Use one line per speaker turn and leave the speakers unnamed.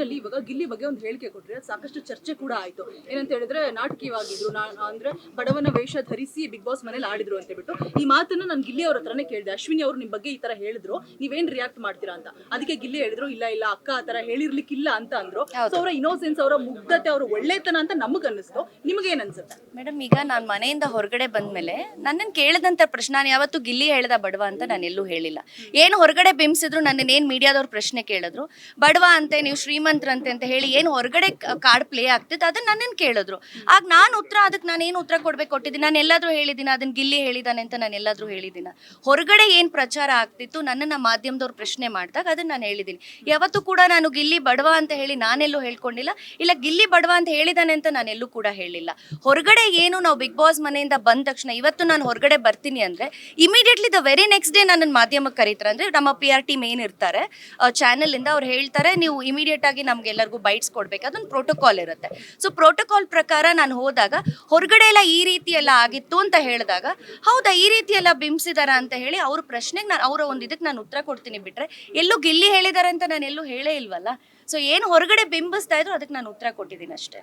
ಇವಾಗ ಗಿಲ್ಲಿ ಬಗ್ಗೆ ಒಂದು ಹೇಳಿಕೆ ಕೊಟ್ರೆ ಸಾಕಷ್ಟು ಚರ್ಚೆ ಕೂಡ ಆಯ್ತು. ಏನಂತ ಹೇಳಿದ್ರೆ ನಾಟಕೀಯವಾಗಿದ್ರು, ಅಂದ್ರೆ ಬಡವನ ವೇಷ ಧರಿಸಿ ಬಿಗ್ ಬಾಸ್ ಮನೇಲಿ ಆಡಿದ್ರು ಅಂತ ಬಿಟ್ಟು ಈ ಮಾತನ್ನ ನಾನು ಗಿಲ್ಲಿ ಅವ್ರ ಹತ್ರನೇ ಕೇಳಿದೆ. ಅಶ್ವಿನಿ ಅವರು ನಿಮ್ ಬಗ್ಗೆ ಈ ತರ ಹೇಳಿದ್ರು, ನೀವೇನ್ ರಿಯಾಕ್ಟ್ ಮಾಡ್ತೀರಾ ಅಂತ. ಅದಕ್ಕೆ ಗಿಲ್ಲಿ ಹೇಳಿದ್ರು, ಇಲ್ಲ ಇಲ್ಲ ಅಕ್ಕ ಆ ತರ ಹೇಳಿರ್ಲಿಕ್ಕಿಲ್ಲ ಅಂತ ಅಂದ್ರು. ಸೊ ಅವರ ಇನ್ನೋಸೆನ್ಸ್, ಅವರ ಮುಗ್ಧತೆ, ಅವರ ಒಳ್ಳೆತನ ಅಂತ ನಮಗ್ ಅನ್ನಿಸ್ತು. ನಿಮ್ಗೆ ಏನ್ ಅನ್ಸುತ್ತೆ
ಮೇಡಮ್? ಈಗ ನಾನು ಮನೆಯಿಂದ ಹೊರಗಡೆ ಬಂದ್ಮೇಲೆ ನನ್ನನ್ನು ಕೇಳಿದಂತ ಪ್ರಶ್ನೆ, ನಾನು ಯಾವತ್ತು ಗಿಲ್ಲಿ ಹೇಳ್ದ ಬಡವ ಅಂತ ನಾನು ಎಲ್ಲೂ ಹೇಳಿಲ್ಲ. ಏನು ಹೊರಗಡೆ ಬಿಂಬಿಸಿದ್ರು, ನನ್ನನ್ನೇನು ಮೀಡಿಯಾದವ್ರು ಪ್ರಶ್ನೆ ಕೇಳಿದ್ರು, ಬಡವ ಅಂತೆ ನೀವು ಶ್ರೀಮಂತರಂತೆ ಅಂತ ಹೇಳಿ ಏನು ಹೊರಗಡೆ ಕಾರ್ಡ್ ಪ್ಲೇ ಆಗ್ತಿತ್ತು ಅದನ್ನ ನನ್ನನ್ನು ಕೇಳಿದ್ರು. ಆಗ ನಾನು ಅದಕ್ಕೆ ನಾನು ಏನು ಉತ್ತರ ಕೊಟ್ಟಿದ್ದೀನಿ? ನಾನು ಎಲ್ಲಾದ್ರೂ ಹೇಳಿದ್ದೀನಿ ಅದನ್ನ ಗಿಲ್ಲಿ ಹೇಳಿದಾನೆ ಅಂತ ನಾನು ಎಲ್ಲಾದ್ರೂ ಹೇಳಿದ್ದೀನ? ಹೊರಗಡೆ ಏನು ಪ್ರಚಾರ ಆಗ್ತಿತ್ತು ನನ್ನನ್ನು ಮಾಧ್ಯಮದವ್ರು ಪ್ರಶ್ನೆ ಮಾಡಿದಾಗ ಅದನ್ನ ನಾನು ಹೇಳಿದ್ದೀನಿ. ಯಾವತ್ತೂ ಕೂಡ ನಾನು ಗಿಲ್ಲಿ ಬಡವ ಅಂತ ಹೇಳಿ ನಾನೆಲ್ಲೂ ಹೇಳ್ಕೊಂಡಿಲ್ಲ, ಇಲ್ಲ ಗಿಲ್ಲಿ ಬಡವ ಅಂತ ಹೇಳಿದಾನೆ ಅಂತ ನಾನೆಲ್ಲೂ ಕೂಡ ಹೇಳಿಲ್ಲ. ಹೊರಗಡೆ ಏನು ನಾವು ಬಿಗ್ ಬಾಸ್ ಮನೆಯಿಂದ ಬಂದ ತಕ್ಷಣ ಇವತ್ತು ನಾನು ಹೊರಗಡೆ ಬರ್ತೀನಿ ಅಂದರೆ immediately the very next day ನನ್ನ ಮಾಧ್ಯಮಕ್ಕೆ ಕರೀತಾರೆ. ಅಂದರೆ ನಮ್ಮ PR ಟೀಮ್ ಏನಿರ್ತಾರೆ ಚಾನಲಿಂದ ಅವ್ರು ಹೇಳ್ತಾರೆ, ನೀವು ಇಮಿಡಿಯೇಟ್ ಆಗಿ ನಮ್ಗೆಲ್ಲರಿಗೂ ಬೈಟ್ಸ್ ಕೊಡ್ಬೇಕು, ಅದೊಂದು ಪ್ರೋಟೋಕಾಲ್ ಇರುತ್ತೆ. ಸೊ ಪ್ರೋಟೋಕಾಲ್ ಪ್ರಕಾರ ನಾನು ಹೋದಾಗ ಹೊರಗಡೆ ಎಲ್ಲ ಈ ರೀತಿ ಎಲ್ಲ ಆಗಿತ್ತು ಅಂತ ಹೇಳಿದಾಗ, ಹೌದಾ ಈ ರೀತಿ ಎಲ್ಲ ಬಿಂಬಿಸಿದಾರ ಅಂತ ಹೇಳಿ ಅವ್ರ ಪ್ರಶ್ನೆಗೆ ನಾನು ಅವರ ಒಂದು ಇದಕ್ಕೆ ನಾನು ಉತ್ತರ ಕೊಡ್ತೀನಿ. ಬಿಟ್ಟರೆ ಎಲ್ಲೂ ಗಿಲ್ಲಿ ಹೇಳಿದ್ದಾರೆ ಅಂತ ನಾನು ಎಲ್ಲೂ ಹೇಳೇ ಇಲ್ವಲ್ಲ. ಸೊ ಏನು ಹೊರಗಡೆ ಬಿಂಬಿಸ್ತಾ ಇದ್ರು ಅದಕ್ಕೆ ನಾನು ಉತ್ತರ ಕೊಟ್ಟಿದ್ದೀನಿ ಅಷ್ಟೇ.